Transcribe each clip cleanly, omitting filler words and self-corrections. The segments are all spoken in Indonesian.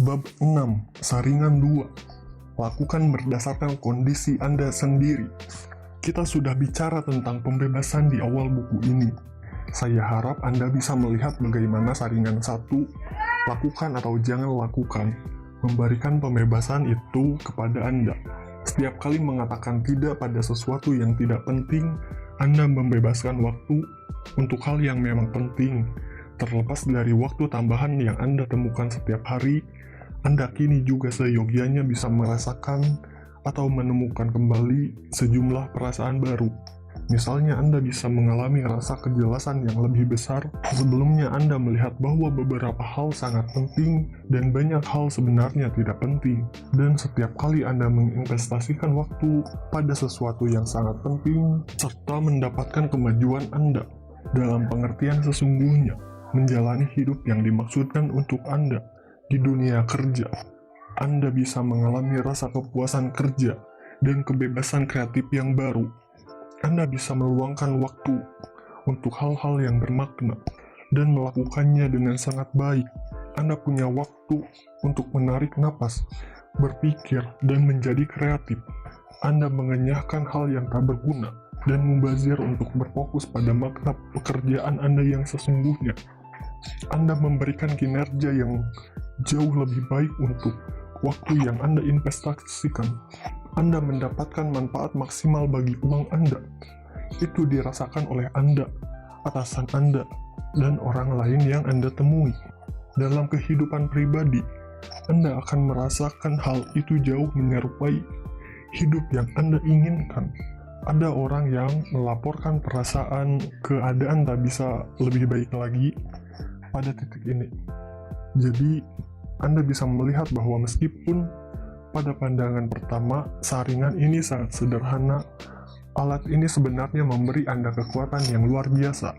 Bab 6. Saringan 2. Lakukan berdasarkan kondisi Anda sendiri. Kita sudah bicara tentang pembebasan di awal buku ini. Saya harap Anda bisa melihat bagaimana saringan 1, lakukan atau jangan lakukan, memberikan pembebasan itu kepada Anda. Setiap kali mengatakan tidak pada sesuatu yang tidak penting, Anda membebaskan waktu untuk hal yang memang penting. Terlepas dari waktu tambahan yang Anda temukan setiap hari, Anda kini juga seyogyanya bisa merasakan atau menemukan kembali sejumlah perasaan baru. Misalnya Anda bisa mengalami rasa kejelasan yang lebih besar. Sebelumnya Anda melihat bahwa beberapa hal sangat penting dan banyak hal sebenarnya tidak penting. Dan setiap kali Anda menginvestasikan waktu pada sesuatu yang sangat penting, serta mendapatkan kemajuan Anda dalam pengertian sesungguhnya, menjalani hidup yang dimaksudkan untuk Anda di dunia kerja, Anda bisa mengalami rasa kepuasan kerja dan kebebasan kreatif yang baru. Anda bisa meluangkan waktu untuk hal-hal yang bermakna dan melakukannya dengan sangat baik. Anda punya waktu untuk menarik napas, berpikir, dan menjadi kreatif. Anda mengenyahkan hal yang tak berguna dan mubazir untuk berfokus pada makna pekerjaan Anda yang sesungguhnya. Anda memberikan kinerja yang jauh lebih baik untuk waktu yang Anda investasikan. Anda mendapatkan manfaat maksimal bagi uang Anda. Itu dirasakan oleh Anda, atasan Anda, dan orang lain yang Anda temui. Dalam kehidupan pribadi, Anda akan merasakan hal itu jauh menyerupai hidup yang Anda inginkan. Ada orang yang melaporkan perasaan keadaan tak bisa lebih baik lagi pada titik ini. Jadi, Anda bisa melihat bahwa meskipun pada pandangan pertama, saringan ini sangat sederhana, alat ini sebenarnya memberi Anda kekuatan yang luar biasa.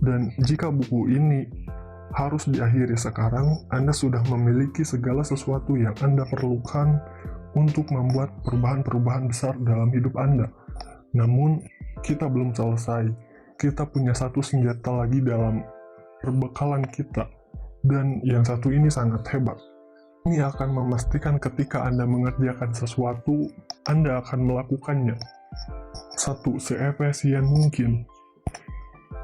Dan jika buku ini harus diakhiri sekarang, Anda sudah memiliki segala sesuatu yang Anda perlukan untuk membuat perubahan-perubahan besar dalam hidup Anda. Namun, kita belum selesai. Kita punya satu senjata lagi dalam perbekalan kita. Dan yang satu ini sangat hebat. Ini akan memastikan ketika Anda mengerjakan sesuatu, Anda akan melakukannya. 1. Seefisien mungkin.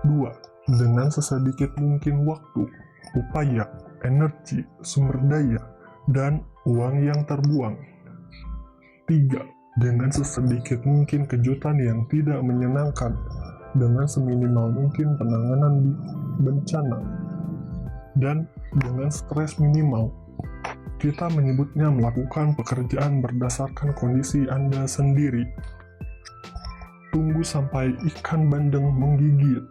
2. Dengan sesedikit mungkin waktu, upaya, energi, sumber daya, dan uang yang terbuang. 3. Dengan sesedikit mungkin kejutan yang tidak menyenangkan, dengan seminimal mungkin penanganan di bencana, dan dengan stres minimal. Kita menyebutnya melakukan pekerjaan berdasarkan kondisi Anda sendiri. Tunggu sampai ikan bandeng menggigit.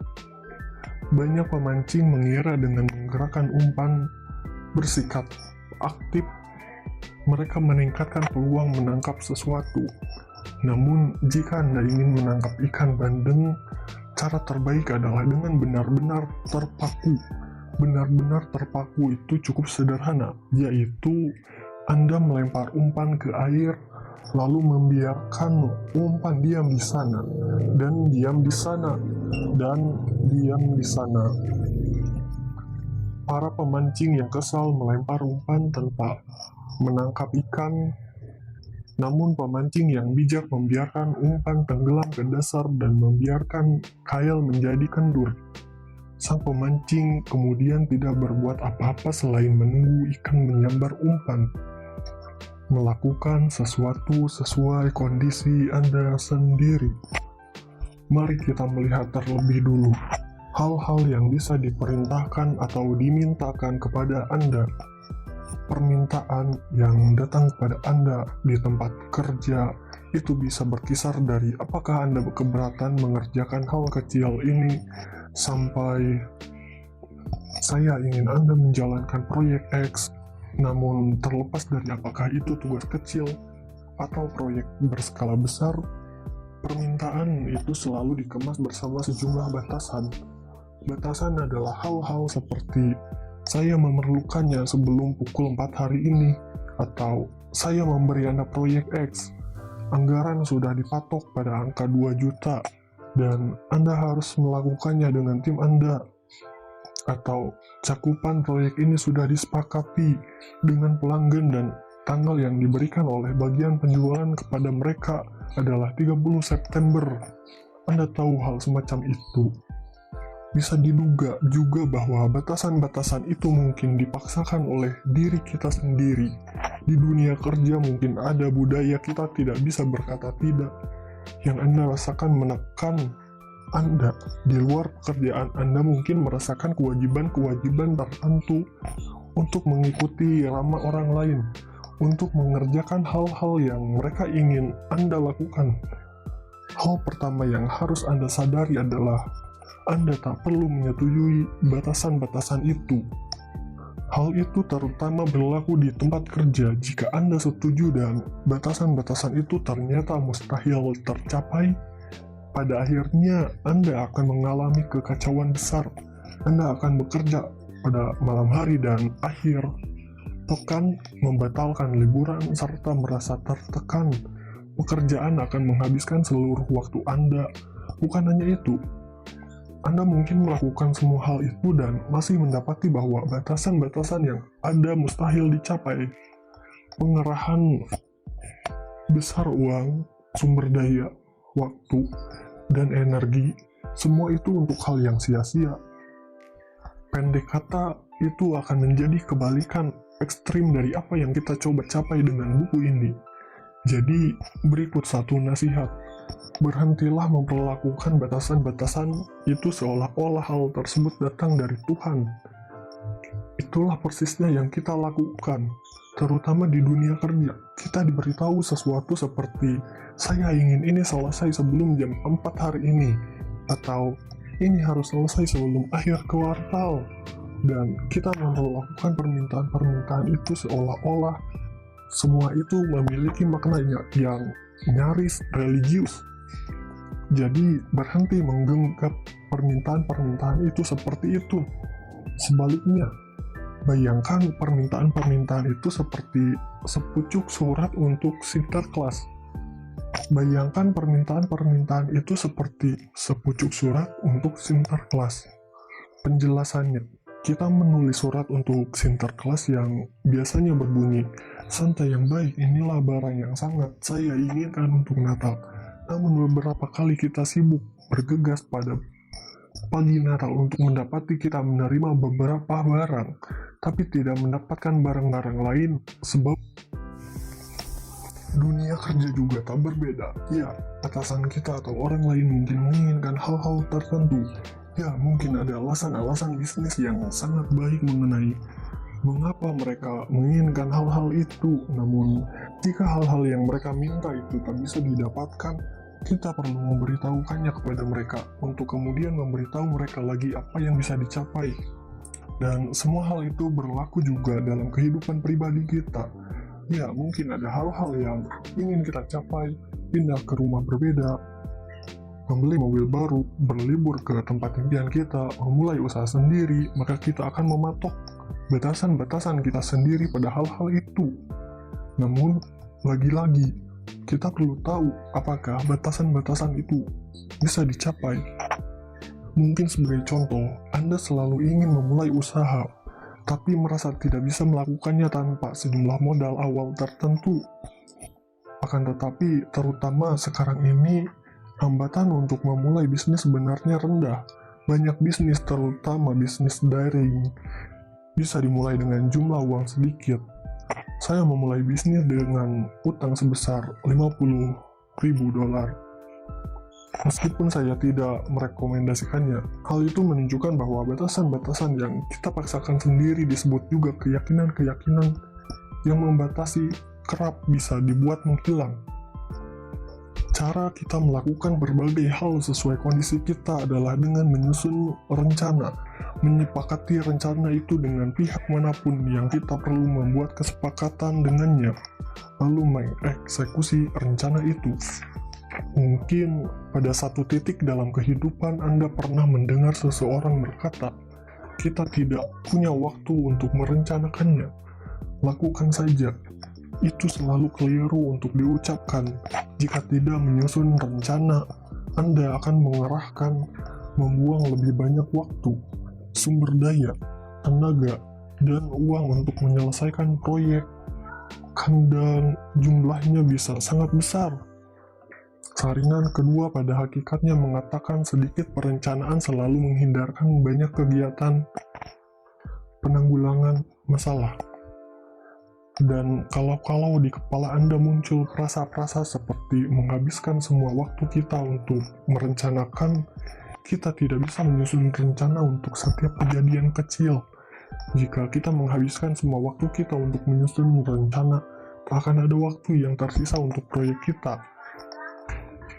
Banyak pemancing mengira dengan menggerakkan umpan bersikap aktif, mereka meningkatkan peluang menangkap sesuatu. Namun, jika Anda ingin menangkap ikan bandeng, cara terbaik adalah dengan benar-benar terpaku. Benar-benar terpaku itu cukup sederhana, yaitu Anda melempar umpan ke air, lalu membiarkan umpan diam di sana, dan diam di sana, dan diam di sana. Para pemancing yang kesal melempar umpan tanpa menangkap ikan, namun pemancing yang bijak membiarkan umpan tenggelam ke dasar dan membiarkan kail menjadi kendur. Sang pemancing kemudian tidak berbuat apa-apa selain menunggu ikan menyambar umpan. Melakukan sesuatu sesuai kondisi Anda sendiri. Mari kita melihat terlebih dulu hal-hal yang bisa diperintahkan atau dimintakan kepada Anda. Permintaan yang datang kepada Anda di tempat kerja itu bisa berkisar dari apakah Anda keberatan mengerjakan hal kecil ini, sampai saya ingin Anda menjalankan proyek X, namun terlepas dari apakah itu tugas kecil atau proyek berskala besar, permintaan itu selalu dikemas bersama sejumlah batasan. Batasan adalah hal-hal seperti saya memerlukannya sebelum pukul 4 hari ini, atau saya memberi Anda proyek X, anggaran sudah dipatok pada angka 2 juta, dan Anda harus melakukannya dengan tim Anda. Atau cakupan proyek ini sudah disepakati dengan pelanggan dan tanggal yang diberikan oleh bagian penjualan kepada mereka adalah 30 September. Anda tahu hal semacam itu. Bisa diduga juga bahwa batasan-batasan itu mungkin dipaksakan oleh diri kita sendiri. Di dunia kerja mungkin ada budaya kita tidak bisa berkata tidak, yang Anda rasakan menekan Anda. Di luar pekerjaan Anda mungkin merasakan kewajiban-kewajiban tertentu untuk mengikuti irama orang lain, untuk mengerjakan hal-hal yang mereka ingin Anda lakukan. Hal pertama yang harus Anda sadari adalah Anda tak perlu menyetujui batasan-batasan itu. Hal itu terutama berlaku di tempat kerja. Jika Anda setuju dan batasan-batasan itu ternyata mustahil tercapai, pada akhirnya Anda akan mengalami kekacauan besar. Anda akan bekerja pada malam hari dan akhir pekan, membatalkan liburan, serta merasa tertekan. Pekerjaan akan menghabiskan seluruh waktu Anda. Bukan hanya itu, Anda mungkin melakukan semua hal itu dan masih mendapati bahwa batasan-batasan yang ada mustahil dicapai. Pengerahan besar uang, sumber daya, waktu, dan energi, semua itu untuk hal yang sia-sia. Pendek kata, itu akan menjadi kebalikan ekstrim dari apa yang kita coba capai dengan buku ini. Jadi, berikut satu nasihat. Berhentilah memperlakukan batasan-batasan itu seolah-olah hal tersebut datang dari Tuhan. Itulah persisnya yang kita lakukan, terutama di dunia kerja. Kita diberitahu sesuatu seperti, saya ingin ini selesai sebelum jam 4 hari ini, atau ini harus selesai sebelum akhir kuartal. Dan kita memperlakukan permintaan-permintaan itu seolah-olah semua itu memiliki makna yang nyaris religius. Jadi berhenti menggenggam permintaan-permintaan itu seperti itu. Sebaliknya, bayangkan permintaan-permintaan itu seperti sepucuk surat untuk Sinterklas. Bayangkan permintaan-permintaan itu seperti sepucuk surat untuk Sinterklas. Penjelasannya, kita menulis surat untuk Sinterklas yang biasanya berbunyi, santai yang baik, inilah barang yang sangat saya inginkan untuk Natal. Namun beberapa kali kita sibuk bergegas pada pagi Natal untuk mendapati kita menerima beberapa barang, tapi tidak mendapatkan barang-barang lain. Sebab dunia kerja juga tak berbeda. Ya, atasan kita atau orang lain mungkin menginginkan hal-hal tertentu. Ya, mungkin ada alasan-alasan bisnis yang sangat baik mengenai mengapa mereka menginginkan hal-hal itu. Namun, jika hal-hal yang mereka minta itu tak bisa didapatkan, kita perlu memberitahukannya kepada mereka untuk kemudian memberitahu mereka lagi apa yang bisa dicapai. Dan semua hal itu berlaku juga dalam kehidupan pribadi kita. Ya, mungkin ada hal-hal yang ingin kita capai, pindah ke rumah berbeda, membeli mobil baru, berlibur ke tempat impian kita, memulai usaha sendiri, maka kita akan mematok batasan-batasan kita sendiri pada hal-hal itu. Namun, lagi-lagi, kita perlu tahu apakah batasan-batasan itu bisa dicapai. Mungkin sebagai contoh, Anda selalu ingin memulai usaha, tapi merasa tidak bisa melakukannya tanpa sejumlah modal awal tertentu. Akan tetapi, terutama sekarang ini, hambatan untuk memulai bisnis sebenarnya rendah. Banyak bisnis, terutama bisnis daring, bisa dimulai dengan jumlah uang sedikit. Saya memulai bisnis dengan utang sebesar $50.000. Meskipun saya tidak merekomendasikannya, hal itu menunjukkan bahwa batasan-batasan yang kita paksakan sendiri disebut juga keyakinan-keyakinan yang membatasi kerap bisa dibuat menghilang. Cara kita melakukan berbagai hal sesuai kondisi kita adalah dengan menyusun rencana, menyepakati rencana itu dengan pihak manapun yang kita perlu membuat kesepakatan dengannya, lalu mengeksekusi rencana itu. Mungkin pada satu titik dalam kehidupan Anda pernah mendengar seseorang berkata, kita tidak punya waktu untuk merencanakannya. Lakukan saja. Itu selalu keliru untuk diucapkan. Jika tidak menyusun rencana, Anda akan membuang lebih banyak waktu. sumber daya, tenaga, dan uang untuk menyelesaikan proyek, dan jumlahnya bisa sangat besar. Saringan kedua pada hakikatnya mengatakan sedikit perencanaan selalu menghindarkan banyak kegiatan penanggulangan masalah. Dan kalau di kepala Anda muncul prasa-prasa seperti menghabiskan semua waktu kita untuk merencanakan, kita tidak bisa menyusun rencana untuk setiap kejadian kecil. Jika kita menghabiskan semua waktu kita untuk menyusun rencana, tak akan ada waktu yang tersisa untuk proyek kita.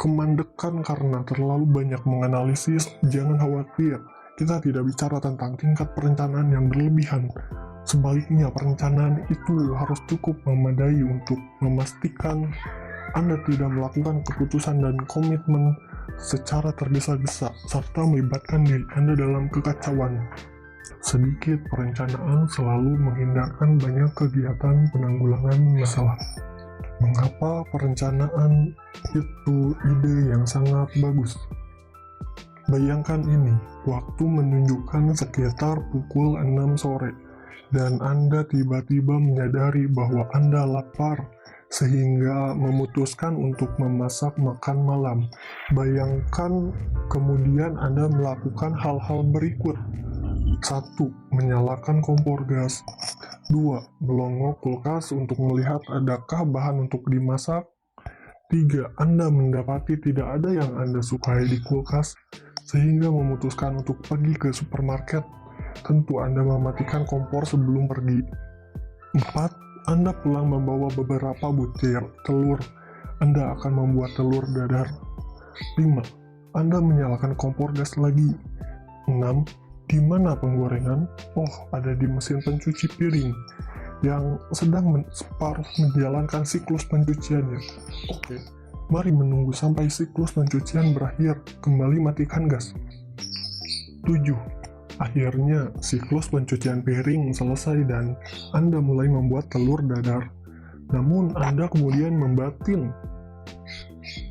Kemandekan karena terlalu banyak menganalisis, jangan khawatir. Kita tidak bicara tentang tingkat perencanaan yang berlebihan. Sebaliknya, perencanaan itu harus cukup memadai untuk memastikan Anda tidak melakukan keputusan dan komitmen secara tergesa-gesa, serta melibatkan diri Anda dalam kekacauan. Sedikit perencanaan selalu menghindarkan banyak kegiatan penanggulangan masalah. Mengapa perencanaan itu ide yang sangat bagus? Bayangkan ini, waktu menunjukkan sekitar pukul 6 sore, dan Anda tiba-tiba menyadari bahwa Anda lapar, sehingga memutuskan untuk memasak makan malam. Bayangkan kemudian Anda melakukan hal-hal berikut. 1. Menyalakan kompor gas. 2. Melongok kulkas untuk melihat adakah bahan untuk dimasak. 3. Anda mendapati tidak ada yang Anda sukai di kulkas, sehingga memutuskan untuk pergi ke supermarket. Tentu Anda mematikan kompor sebelum pergi. 4. Anda pulang membawa beberapa butir telur. Anda akan membuat telur dadar. 5. Anda menyalakan kompor gas lagi. 6. Di mana penggorengan? Oh, ada di mesin pencuci piring yang sedang separuh menjalankan siklus pencuciannya. Oke, mari menunggu sampai siklus pencucian berakhir. Kembali matikan gas. 7. Akhirnya, siklus pencucian piring selesai dan Anda mulai membuat telur dadar. Namun, Anda kemudian membatin.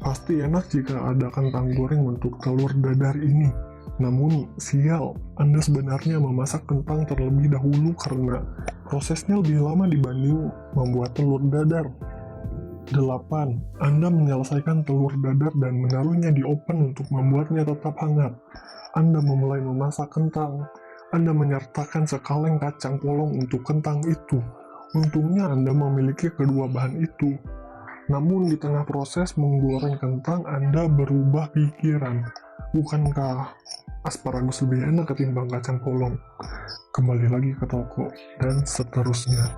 Pasti enak jika ada kentang goreng untuk telur dadar ini. Namun, sial, Anda sebenarnya memasak kentang terlebih dahulu karena prosesnya lebih lama dibanding membuat telur dadar. 8. Anda menyelesaikan telur dadar dan menaruhnya di oven untuk membuatnya tetap hangat. Anda memulai memasak kentang. Anda menyertakan sekaleng kacang polong untuk kentang itu. Untungnya Anda memiliki kedua bahan itu. Namun di tengah proses menggoreng kentang, Anda berubah pikiran. Bukankah asparagus lebih enak ketimbang kacang polong? Kembali lagi ke toko, dan seterusnya.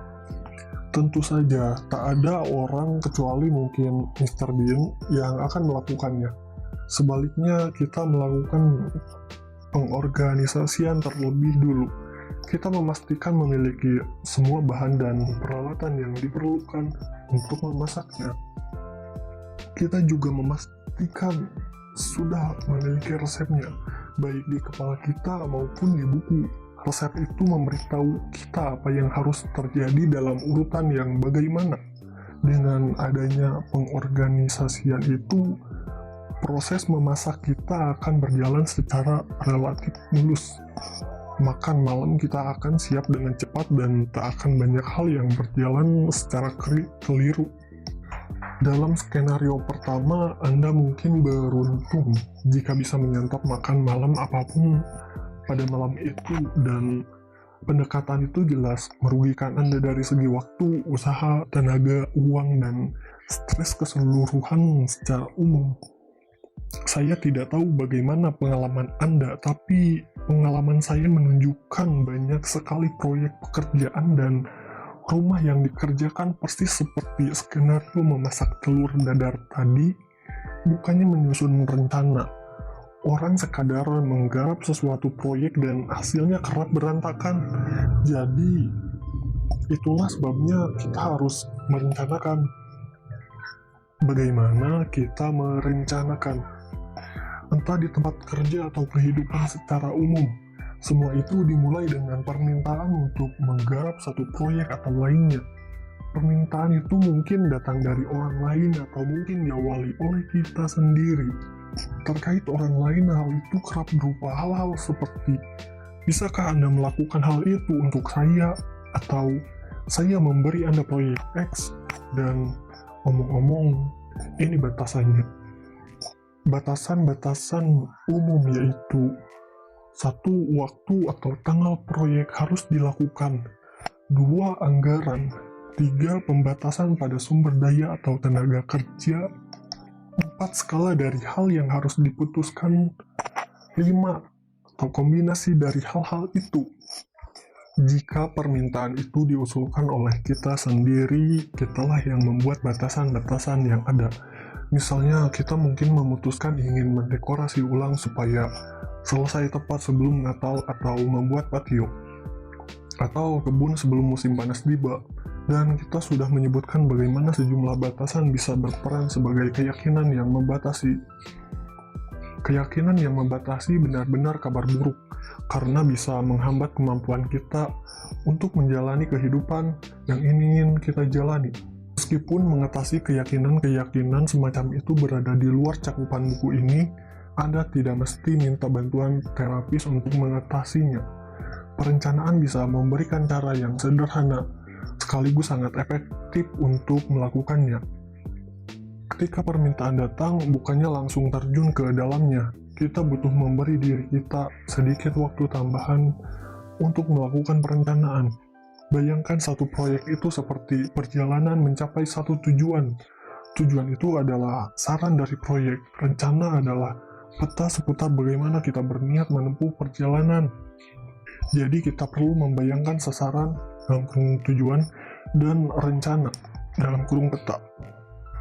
Tentu saja, tak ada orang kecuali mungkin Mr. Bean yang akan melakukannya. Sebaliknya, kita melakukan pengorganisasian terlebih dulu. Kita memastikan memiliki semua bahan dan peralatan yang diperlukan untuk memasaknya. Kita juga memastikan sudah memiliki resepnya, baik di kepala kita maupun di buku. Resep itu memberitahu kita apa yang harus terjadi dalam urutan yang bagaimana. Dengan adanya pengorganisasian itu, proses memasak kita akan berjalan secara relatif mulus. Makan malam kita akan siap dengan cepat dan tak akan banyak hal yang berjalan secara keliru. Dalam skenario pertama, Anda mungkin beruntung jika bisa menyantap makan malam apapun pada malam itu, dan pendekatan itu jelas merugikan Anda dari segi waktu, usaha, tenaga, uang, dan stres keseluruhan secara umum. Saya tidak tahu bagaimana pengalaman Anda, tapi pengalaman saya menunjukkan banyak sekali proyek pekerjaan dan rumah yang dikerjakan persis seperti skenario memasak telur dadar tadi, bukannya menyusun rencana. Orang sekadar menggarap sesuatu proyek dan hasilnya kerap berantakan. Jadi, itulah sebabnya kita harus merencanakan. Bagaimana kita merencanakan? Entah di tempat kerja atau kehidupan secara umum. Semua itu dimulai dengan permintaan untuk menggarap satu proyek atau lainnya. Permintaan itu mungkin datang dari orang lain atau mungkin diawali oleh kita sendiri. Terkait orang lain, hal itu kerap berupa hal-hal seperti Bisakah Anda melakukan hal itu untuk saya? Atau saya memberi Anda proyek X dan omong-omong, ini batasannya. Batasan-batasan umum yaitu: 1. Waktu atau tanggal proyek harus dilakukan. 2. Anggaran. 3. Pembatasan pada sumber daya atau tenaga kerja. 4. Skala dari hal yang harus diputuskan. 5. Atau kombinasi dari hal-hal itu. Jika permintaan itu diusulkan oleh kita sendiri, kitalah yang membuat batasan-batasan yang ada. Misalnya, kita mungkin memutuskan ingin mendekorasi ulang supaya selesai tepat sebelum Natal, atau membuat patio, atau kebun sebelum musim panas tiba. Dan kita sudah menyebutkan bagaimana sejumlah batasan bisa berperan sebagai keyakinan yang membatasi. Keyakinan yang membatasi benar-benar kabar buruk, karena bisa menghambat kemampuan kita untuk menjalani kehidupan yang ingin kita jalani. Meskipun mengatasi keyakinan-keyakinan semacam itu berada di luar cakupan buku ini, Anda tidak mesti minta bantuan terapis untuk mengatasinya. Perencanaan bisa memberikan cara yang sederhana, sekaligus sangat efektif untuk melakukannya. Ketika permintaan datang, bukannya langsung terjun ke dalamnya. Kita butuh memberi diri kita sedikit waktu tambahan untuk melakukan perencanaan. Bayangkan satu proyek itu seperti perjalanan mencapai satu tujuan. Tujuan itu adalah saran dari proyek. Rencana adalah peta seputar bagaimana kita berniat menempuh perjalanan. Jadi kita perlu membayangkan sasaran dalam kurung tujuan dan rencana dalam kurung peta.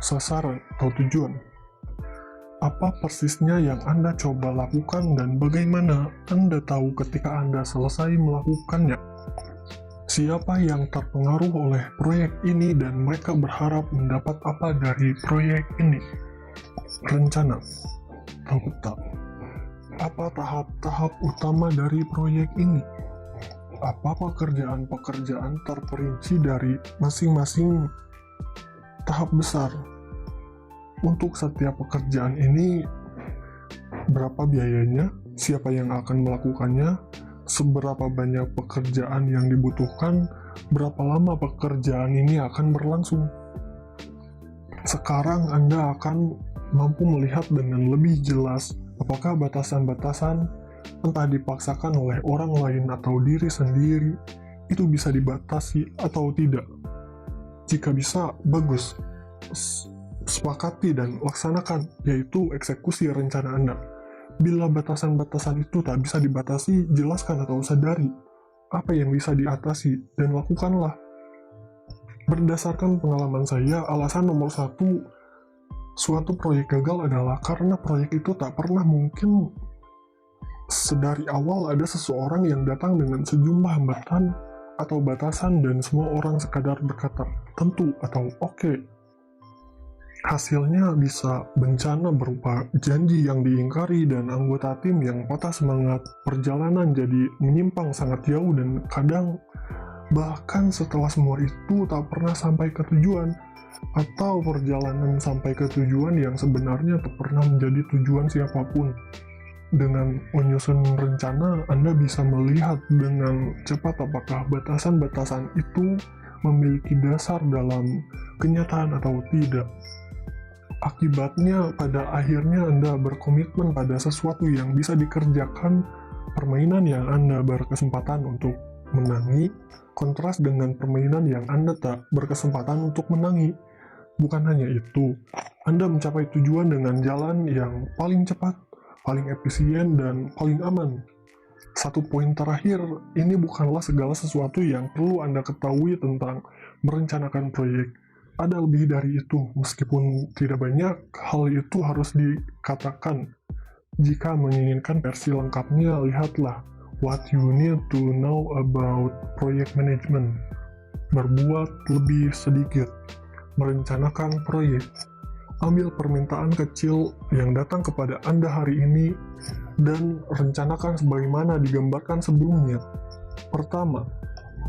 Sasaran atau tujuan. Apa persisnya yang Anda coba lakukan dan bagaimana Anda tahu ketika Anda selesai melakukannya? Siapa yang terpengaruh oleh proyek ini dan mereka berharap mendapat apa dari proyek ini? Rencana atau peta. Apa tahap-tahap utama dari proyek ini? Apa pekerjaan-pekerjaan terperinci dari masing-masing tahap besar? Untuk setiap pekerjaan ini, berapa biayanya, siapa yang akan melakukannya, seberapa banyak pekerjaan yang dibutuhkan, berapa lama pekerjaan ini akan berlangsung. Sekarang Anda akan mampu melihat dengan lebih jelas apakah batasan-batasan, entah dipaksakan oleh orang lain atau diri sendiri, itu bisa dibatasi atau tidak. Jika bisa, bagus. Sepakati dan laksanakan, yaitu eksekusi rencana Anda. Bila batasan-batasan itu tak bisa dibatasi, jelaskan atau sadari apa yang bisa diatasi dan lakukanlah. Berdasarkan pengalaman saya, alasan nomor 1 suatu proyek gagal adalah karena proyek itu tak pernah mungkin. Sedari awal ada seseorang yang datang dengan sejumlah hambatan atau batasan dan semua orang sekadar berkata tentu atau oke. Hasilnya bisa bencana berupa janji yang diingkari dan anggota tim yang patah semangat. Perjalanan jadi menyimpang sangat jauh dan kadang bahkan setelah semua itu tak pernah sampai ke tujuan, atau perjalanan sampai ke tujuan yang sebenarnya tak pernah menjadi tujuan siapapun. Dengan menyusun rencana, Anda bisa melihat dengan cepat apakah batasan-batasan itu memiliki dasar dalam kenyataan atau tidak. Akibatnya, pada akhirnya Anda berkomitmen pada sesuatu yang bisa dikerjakan, permainan yang Anda berkesempatan untuk menangi, kontras dengan permainan yang Anda tak berkesempatan untuk menangi. Bukan hanya itu, Anda mencapai tujuan dengan jalan yang paling cepat, paling efisien, dan paling aman. Satu poin terakhir, ini bukanlah segala sesuatu yang perlu Anda ketahui tentang merencanakan proyek. Ada lebih dari itu, meskipun tidak banyak, hal itu harus dikatakan. Jika menginginkan versi lengkapnya, lihatlah What You Need to Know About Project Management. Berbuat lebih sedikit. Merencanakan proyek. Ambil permintaan kecil yang datang kepada Anda hari ini dan rencanakan sebagaimana digambarkan sebelumnya. Pertama,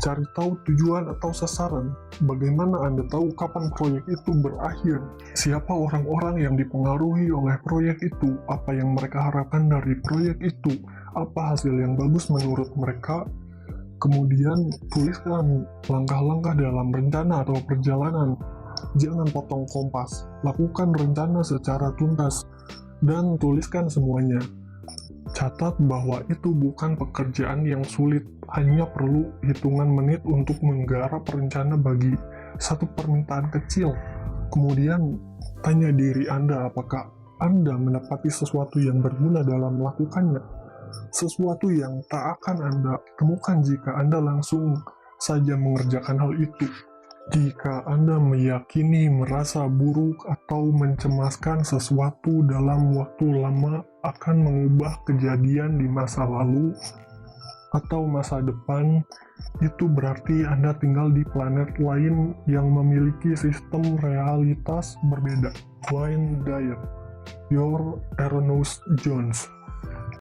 cari tahu tujuan atau sasaran. Bagaimana Anda tahu kapan proyek itu berakhir? Siapa orang-orang yang dipengaruhi oleh proyek itu? Apa yang mereka harapkan dari proyek itu? apa hasil yang bagus menurut mereka. Kemudian tuliskan langkah-langkah dalam rencana atau perjalanan. Jangan potong kompas, lakukan rencana secara tuntas, dan tuliskan semuanya. Catat bahwa itu bukan pekerjaan yang sulit, hanya perlu hitungan menit untuk menggarap rencana bagi satu permintaan kecil. Kemudian, tanya diri Anda apakah Anda mendapati sesuatu yang berguna dalam melakukannya. Sesuatu yang tak akan Anda temukan jika Anda langsung saja mengerjakan hal itu. Jika Anda meyakini, merasa buruk, atau mencemaskan sesuatu dalam waktu lama akan mengubah kejadian di masa lalu atau masa depan, itu berarti Anda tinggal di planet lain yang memiliki sistem realitas berbeda. Wayne Dyer, Your Aaron Jones.